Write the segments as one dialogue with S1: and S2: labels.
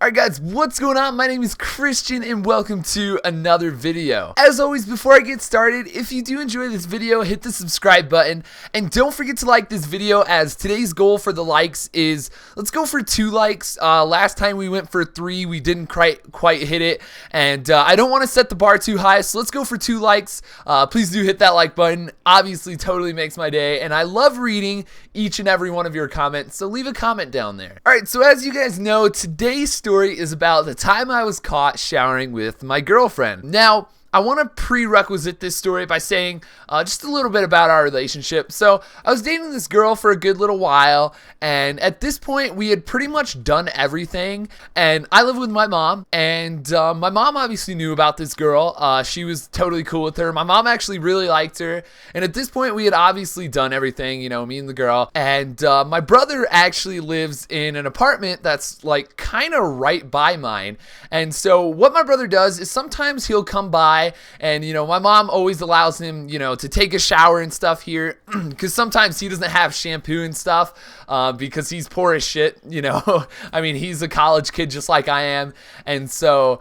S1: Alright guys, what's going on? My name is Christian and welcome to another video. As always, before I get started, if you do enjoy this video, hit the subscribe button and don't forget to like this video, as today's goal for the likes is, let's go for 2 likes. Last time we went for 3, we didn't quite hit it, and I don't want to set the bar too high, so let's go for 2 likes. Please do hit that like button. Obviously totally makes my day, and I love reading each and every one of your comments, so leave a comment down there. Alright, so as you guys know, today's story is about the time I was caught showering with my girlfriend. Now, I want to prerequisite this story by saying just a little bit about our relationship. So I was dating this girl for a good little while, and at this point we had pretty much done everything, and I live with my mom, and my mom obviously knew about this girl. She was totally cool with her. My mom actually really liked her, and at this point we had obviously done everything, you know, me and the girl, and my brother actually lives in an apartment that's like kind of right by mine. And so what my brother does is sometimes he'll come by, and you know, my mom always allows him, you know, to take a shower and stuff here because sometimes he doesn't have shampoo and stuff because he's poor as shit, you know. I mean, he's a college kid just like I am, and so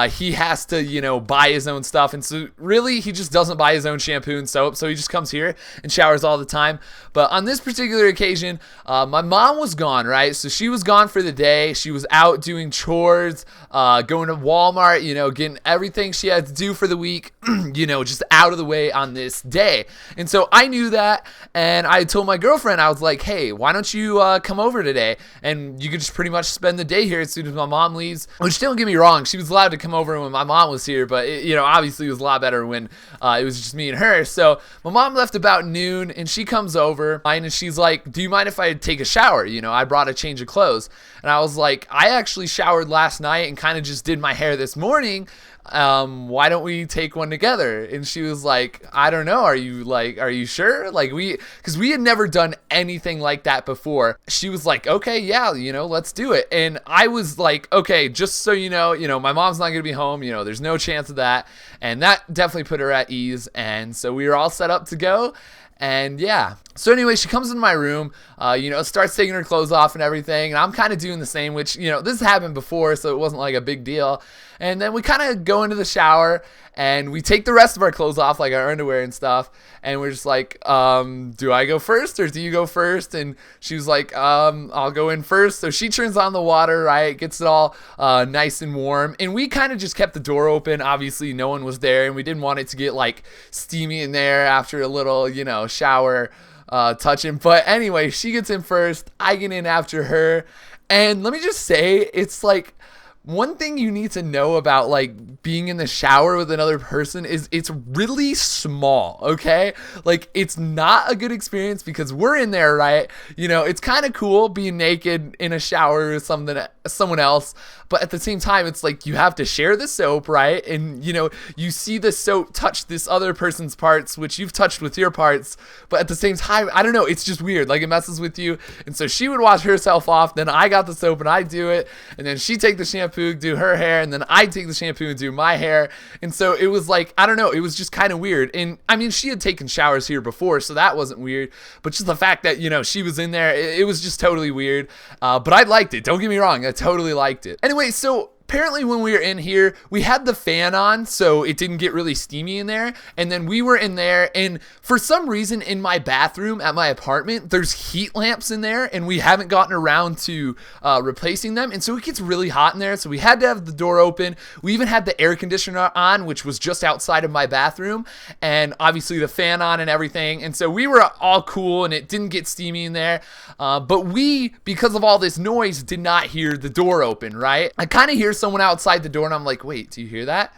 S1: he has to, you know, buy his own stuff, and so really he just doesn't buy his own shampoo and soap, so he just comes here and showers all the time. But on this particular occasion, my mom was gone, right? So she was gone for the day. She was out doing chores, going to Walmart, you know, getting everything she had to do for the week, you know, just out of the way on this day. And so I knew that, and I told my girlfriend, I was like, hey, why don't you come over today, and you could just pretty much spend the day here as soon as my mom leaves. Which, don't get me wrong, she was allowed to come over when my mom was here, but it, you know, obviously it was a lot better when it was just me and her. So my mom left about noon, and she comes over, and she's like, do you mind if I take a shower? You know, I brought a change of clothes. And I was like, I actually showered last night and kind of just did my hair this morning. Why don't we take one together? And she was like, I don't know, are you sure? Like, because we had never done anything like that before. She was like, okay, yeah, you know, let's do it. And I was like, okay, just so you know, my mom's not gonna be home, you know, there's no chance of that. And that definitely put her at ease, and so we were all set up to go. And yeah, so anyway, she comes into my room, you know, starts taking her clothes off and everything, and I'm kind of doing the same, which, you know, this happened before, so it wasn't like a big deal. And then we kind of go into the shower, and we take the rest of our clothes off, like our underwear and stuff, and we're just like, do I go first, or do you go first? And she was like, I'll go in first. So she turns on the water, right, gets it all nice and warm, and we kind of just kept the door open. Obviously, no one was there, and we didn't want it to get, like, steamy in there after a little, you know, shower touching. But anyway, she gets in first, I get in after her, and let me just say, it's like, one thing you need to know about, like, being in the shower with another person is it's really small, okay? Like, it's not a good experience because we're in there, right? You know, it's kind of cool being naked in a shower with someone else, but at the same time, it's like you have to share the soap, right? And, you know, you see the soap touch this other person's parts, which you've touched with your parts, but at the same time, I don't know, it's just weird. Like, it messes with you. And so she would wash herself off, then I got the soap and I do it, and then she take the shampoo, do her hair, and then I take the shampoo and do my hair. And so it was like, I don't know, it was just kind of weird. And I mean, she had taken showers here before, so that wasn't weird, but just the fact that, you know, she was in there, it was just totally weird. But I liked it, don't get me wrong, I totally liked it. Anyway, so apparently when we were in here, we had the fan on, so it didn't get really steamy in there. And then we were in there, and for some reason in my bathroom at my apartment, there's heat lamps in there, and we haven't gotten around to replacing them. And so it gets really hot in there, so we had to have the door open. We even had the air conditioner on, which was just outside of my bathroom, and obviously the fan on and everything. And so we were all cool, and it didn't get steamy in there. But we, because of all this noise, did not hear the door open, right? I kind of hear someone outside the door, and I'm like, wait, do you hear that?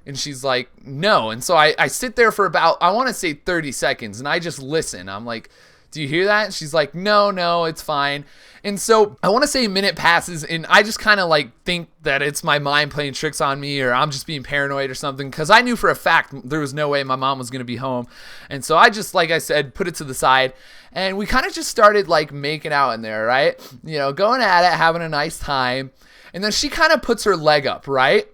S1: And she's like, no. And so I sit there for about, I want to say 30 seconds, and I just listen. I'm like, do you hear that? And she's like, no, it's fine. And so I want to say a minute passes, and I just kind of like think that it's my mind playing tricks on me, or I'm just being paranoid or something, because I knew for a fact there was no way my mom was going to be home. And so I just, like I said, put it to the side, and we kind of just started like making out in there, right? You know, going at it, having a nice time. And then she kind of puts her leg up, right?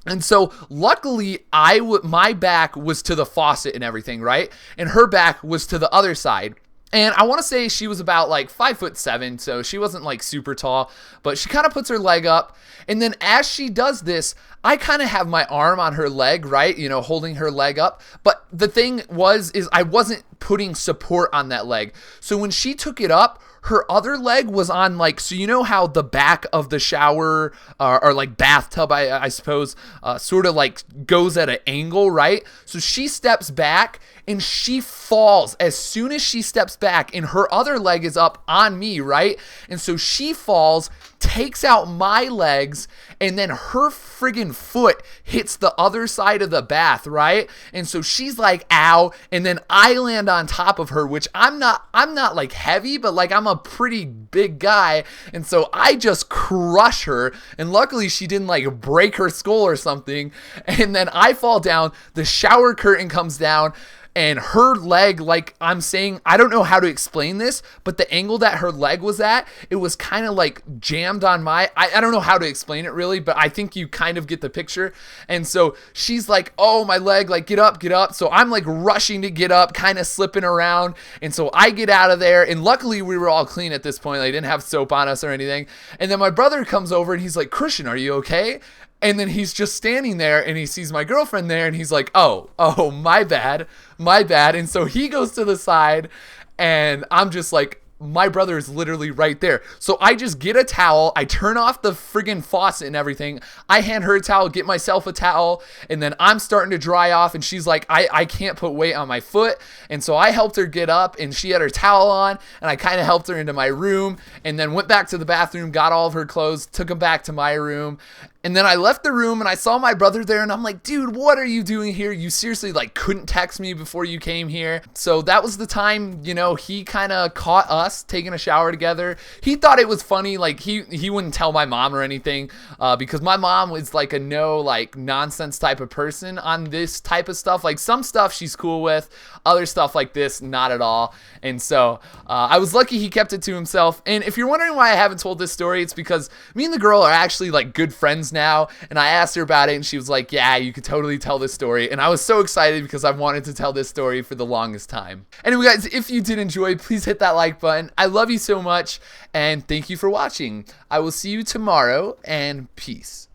S1: And so luckily my back was to the faucet and everything, right? And her back was to the other side. And I want to say she was about like 5'7", so she wasn't like super tall, but she kind of puts her leg up. And then as she does this, I kind of have my arm on her leg, right? You know, holding her leg up. But the thing is I wasn't putting support on that leg. So when she took it up, her other leg was on like, so you know how the back of the shower or like bathtub, I suppose, sort of like goes at an angle, right? So she steps back and she falls as soon as she steps back, and her other leg is up on me, right? And so she falls, takes out my legs, and then her friggin' foot hits the other side of the bath, right? And so she's like, ow, and then I land on top of her, which I'm not like heavy, but like I'm a pretty big guy, and so I just crush her, and luckily she didn't like break her skull or something, and then I fall down, the shower curtain comes down, and her leg, like I'm saying, I don't know how to explain this, but the angle that her leg was at, it was kind of like jammed on my, I don't know how to explain it really, but I think you kind of get the picture. And so she's like, oh, my leg, like get up, get up. So I'm like rushing to get up, kind of slipping around. And so I get out of there, and luckily we were all clean at this point. They didn't have soap on us or anything. And then my brother comes over and he's like, Christian, are you okay? And then he's just standing there and he sees my girlfriend there and he's like, oh, my bad. And so he goes to the side and I'm just like, my brother is literally right there. So I just get a towel, I turn off the friggin' faucet and everything, I hand her a towel, get myself a towel, and then I'm starting to dry off, and she's like, I can't put weight on my foot. And so I helped her get up, and she had her towel on, and I kind of helped her into my room, and then went back to the bathroom, got all of her clothes, took them back to my room. And then I left the room and I saw my brother there, and I'm like, dude, what are you doing here? You seriously like couldn't text me before you came here. So that was the time, you know, he kind of caught us taking a shower together. He thought it was funny. Like he wouldn't tell my mom or anything because my mom was like a no like nonsense type of person on this type of stuff. Like some stuff she's cool with, other stuff like this, not at all. And so I was lucky he kept it to himself. And if you're wondering why I haven't told this story, it's because me and the girl are actually like good friends now, and I asked her about it and she was like, yeah, you could totally tell this story. And I was so excited because I've wanted to tell this story for the longest time. Anyway guys, if you did enjoy, please hit that like button. I love you so much and thank you for watching. I will see you tomorrow, and peace.